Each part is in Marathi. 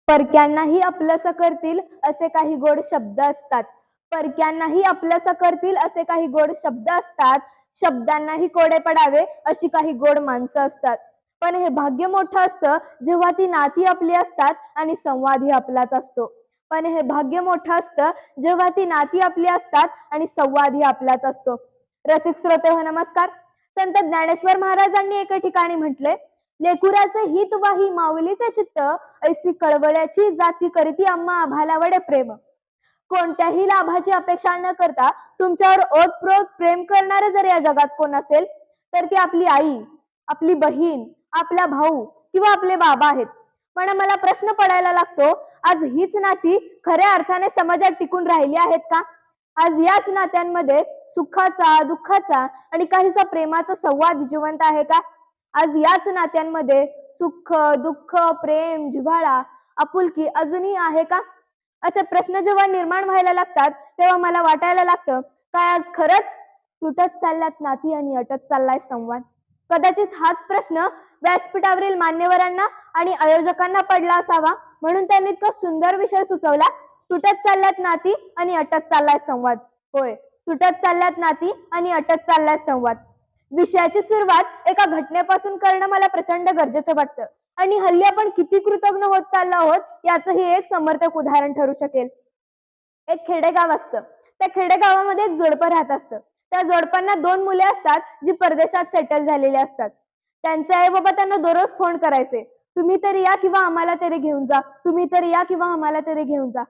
परक्यांनाही आपलंसं करतील असे काही गोड शब्द असतात. परक्यांनाही आपलंसं करतील असे काही गोड शब्द असतात. शब्दांनाही कोडे पडावे अशी काही गोड माणसं असतात. पण हे भाग्य मोठं असतं जेव्हा ती नाती आपली असतात आणि संवादही आपलाच असतो. पण हे भाग्य मोठं असतं जेव्हा ती नाती आपली असतात आणि संवादही आपलाच असतो. रसिक श्रोते हो, नमस्कार. संत ज्ञानेश्वर महाराजांनी एका ठिकाणी म्हटले, लेकुराचे हित वाही माऊलीचे चित्त, ऐसी कळवळ्याची जाती करीती आम्हा आभाला वडे प्रेम. कोणत्याही लाभाची अपेक्षा न करता तुमच्यावर ओतप्रोत प्रेम करणारे जर या जगात कोण असेल तर ती आपली आई, आपली बहीण, आपला भाऊ किंवा आपले बाबा आहेत. पण मला प्रश्न पडायला लागतो, आज हीच नाती खऱ्या अर्थाने समाजात टिकून राहिली आहेत का? आज याच नात्यांमध्ये सुखाचा, दुःखाचा आणि काहीसा प्रेमाचा संवाद जिवंत आहे का? आज याच नात्यांमध्ये सुख, दुःख, प्रेम, जिव्हाळा, आपुलकी अजूनही आहे का? असे प्रश्न जेव्हा निर्माण व्हायला लागतात तेव्हा मला वाटायला लागतं, काय आज खरंच तुटत चालल्यात नाती आणि अटत चाललाय संवाद? कदाचित हाच प्रश्न व्यासपीठावरील मान्यवरांना आणि आयोजकांना पडला असावा, म्हणून त्यांनी इतका सुंदर विषय सुचवला, तुटत चालल्यात नाती आणि अटत चाललाय संवाद. होय, तुटत चालल्यात नाती आणि अटत चाललाय संवाद. विषयाची सुरुवात एका घटनेपासून करणं मला प्रचंड गरजेचं वाटतं. आणि हल्ली आपण किती कृतज्ञ होत चाललो आहोत याचं हे एक समर्थक उदाहरण ठरू शकेल. एक खेडेगाव असतं. त्या खेडेगावामध्ये एक जोडपं राहत असतं. त्या जोडप्यांना 2 मुले असतात जी परदेशात सेटल झालेले असतात. त्यांचे आई बाबा त्यांना दररोज फोन करायचे, तुम्ही तरी या किंवा आम्हाला तरी घेऊन जा, तुम्ही तरी या किंवा आम्हाला तरी घेऊन जा.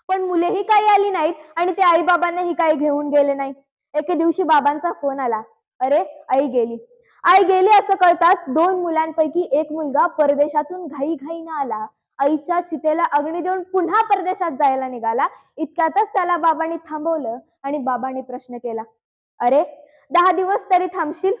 पण मुलेही काही आली नाहीत आणि ते आई बाबांनाही काही घेऊन गेले नाही. एके दिवशी बाबांचा फोन आला, अरे आई गेली. आई गेली असं कळताच 2 मुलांपैकी एक मुलगा परदेशातून घाईघाईनं आला. आईच्या चितेला अग्नी देऊन पुन्हा परदेशात जायला निघाला. इतक्यातच त्याला बाबांनी थांबवलं आणि बाबांनी प्रश्न केला, अरे 10 दिवस तरी थांबशील?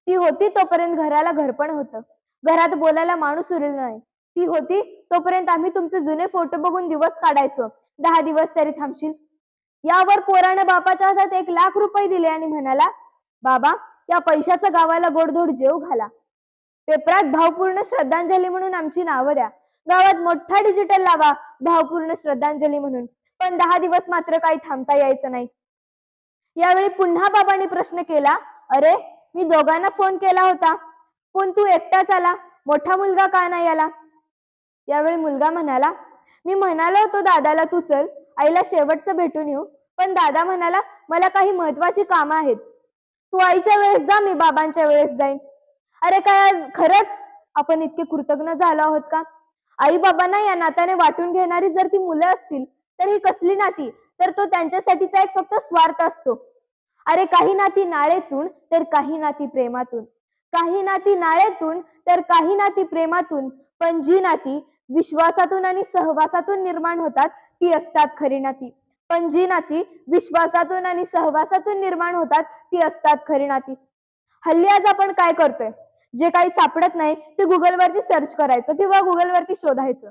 ती होती तोपर्यंत घराला घरपण होतं. घरात बोलायला माणूस उरलेला नाही. ती होती तोपर्यंत आम्ही तुमचे जुने फोटो बघून दिवस काढायचो. 10 दिवस तरी थांबशील? यावर पोरानं बापाच्या हातात 1,00,000 रुपये दिले आणि म्हणाला, बाबा या पैशाचा गावाला गोडधोड जेव घाला. पेपरात भावपूर्ण श्रद्धांजली म्हणून आमची नावं द्या. गावात मोठा डिजिटल लावा भावपूर्ण श्रद्धांजली म्हणून. पण 10 दिवस मात्र काही थांबता यायचं नाही. यावेळी पुन्हा बाबांनी प्रश्न केला, अरे मी दोघांना फोन केला होता, पण तू एकटाच आला, मोठा मुलगा का नाही आला? यावेळी मुलगा म्हणाला, मी म्हणालो होतो दादाला तू चल, आईला शेवटचं भेटून येऊ, पण दादा म्हणाला मला काही महत्वाची कामं आहेत. तू आईच्या वेळेस जा, मी बाबांच्या वेळेस जाईन. अरे काय आज खरंच आपण इतके कृतज्ञ झालो आहोत का? आई बाबांना या नात्याने वाटून घेणारी जर ती मुलं असतील तर ही कसली नाती? तर तो त्यांच्यासाठीचा एक फक्त स्वार्थ असतो. अरे काही नाती नाळेतून तर काही नाती प्रेमातून, काही नाती नाळेतून तर काही नाती प्रेमातून, पण जी नाती विश्वासातून आणि सहवासातून निर्माण होतात ती असतात खरी नाती. पण जी नाती विश्वासातून आणि सहवासातून निर्माण होतात ती असतात खरी नाती. हल्ली आज आपण काय करतोय, जे काही सापडत नाही ते गुगलवरती सर्च करायचं किंवा गुगलवरती शोधायचं.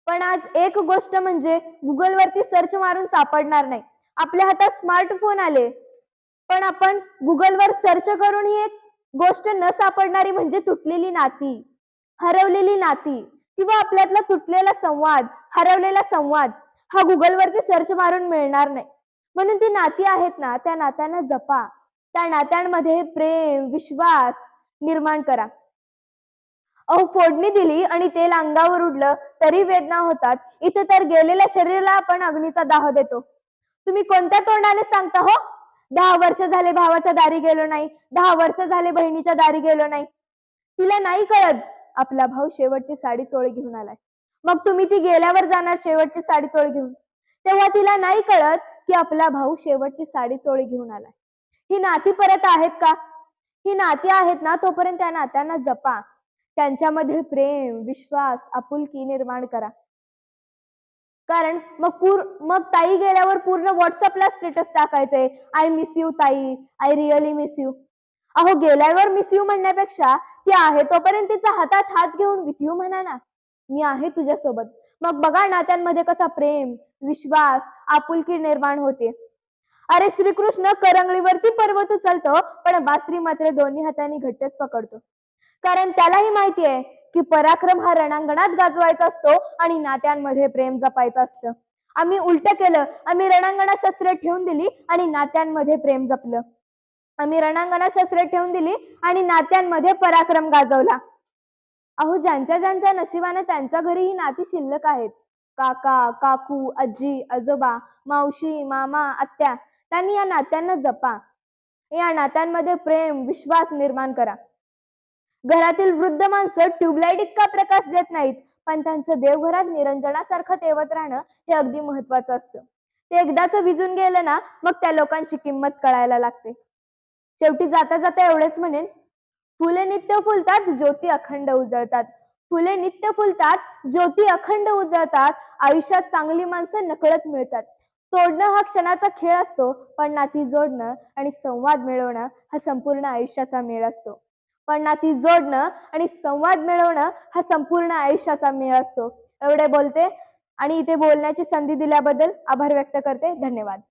पण आज एक गोष्ट म्हणजे गुगलवरती सर्च मारून सापडणार नाही. आपल्या हातात स्मार्टफोन आले, पण आपण गुगलवर सर्च करून ही एक गोष्ट न सापडणारी म्हणजे तुटलेली नाती, हरवलेली नाती किंवा आपल्यातला तुटलेला संवाद, हरवलेला संवाद हा गुगलवरती सर्च मारून मिळणार नाही. म्हणून ती नाती आहेत ना, त्या नात्यांना जपा. त्या नात्यांमध्ये प्रेम, विश्वास निर्माण करा. अहो फोडणी दिली आणि तेल अंगावर उडलं तरी वेदना होतात. इथे तर गेलेल्या शरीराला आपण अग्नीचा दाह देतो. तुम्ही कोणत्या तोंडाने सांगता हो? 10 वर्ष झाले भावाच्या दारी गेलो नाही, 10 वर्ष झाले बहिणीच्या दारी गेलो नाही. तिला नाही कळत आपला भाऊ शेवटची साडी चोळी घेऊन आलाय. मग तुम्ही ती गेल्यावर जाणार शेवटची साडी चोळी घेऊन. तेव्हा तिला नाही कळत की आपला भाऊ शेवटची साडी चोळी घेऊन आलाय. ही नाती परत आहेत का? ही नाती आहेत ना, तोपर्यंत त्या नात्यांना जपा. त्यांच्यामध्ये प्रेम, विश्वास, आपुलकी निर्माण करा. कारण मग ताई गेल्यावर पूर्ण व्हॉट्सअपला स्टेटस टाकायचे, आय मिस यू ताई, आय रिअली मिस यू. अहो गेल्यावर मिस यू म्हणण्यापेक्षा ती आहे तोपर्यंत तिचा हातात हात घेऊन विथ यू म्हणा ना, मी आहे तुझ्यासोबत. मग बघा नात्यांमध्ये कसा प्रेम, विश्वास, आपुलकी निर्माण होते. अरे श्रीकृष्ण करंगळीवरती पर्वत उचलतो, पण बासरी मात्र दोन्ही हातांनी घट्टच पकडतो. कारण त्यालाही माहिती आहे की पराक्रम हा रणांगणात गाजवायचा असतो आणि नात्यांमध्ये प्रेम जपायचं असतं. आम्ही उलट केलं. आम्ही रणांगणात शस्त्र ठेवून दिली आणि नात्यांमध्ये प्रेम जपलं. आम्ही रणांगणात शस्त्र ठेवून दिली आणि नात्यांमध्ये पराक्रम गाजवला. अहो, ज्यांच्या ज्यांच्या नशिबाने त्यांच्या घरी ही नाती शिल्लक आहेत. काका, काकू, आजी, आजोबा, मावशी, मामा, आत्या, त्यांनी या नात्यांना जपा. या नात्यांमध्ये प्रेम, विश्वास निर्माण करा. घरातील वृद्ध माणसं ट्यूबलाईट इतका प्रकाश देत नाहीत, पण त्यांचं देवघरात निरंजनासारखं तेवत राहणं हे अगदी महत्वाचं असतं. ते एकदाच विजून गेलं ना, मग त्या लोकांची किंमत कळायला लागते. शेवटी जाता जाता एवढेच म्हणेन, फुले नित्य फुलतात, ज्योती अखंड उजळतात. फुले नित्य फुलतात, ज्योती अखंड उजळतात. आयुष्यात चांगली माणसं नकळत मिळतात. तोडणं हा क्षणाचा खेळ असतो, पण नाती जोडणं आणि संवाद मिळवणं हा संपूर्ण आयुष्याचा मेळ असतो. पण नाती जोडणं आणि संवाद मिळवणं हा संपूर्ण आयुष्याचा मेळ असतो. एवढे बोलते आणि इथे बोलण्याची संधी दिल्याबद्दल आभार व्यक्त करते. धन्यवाद.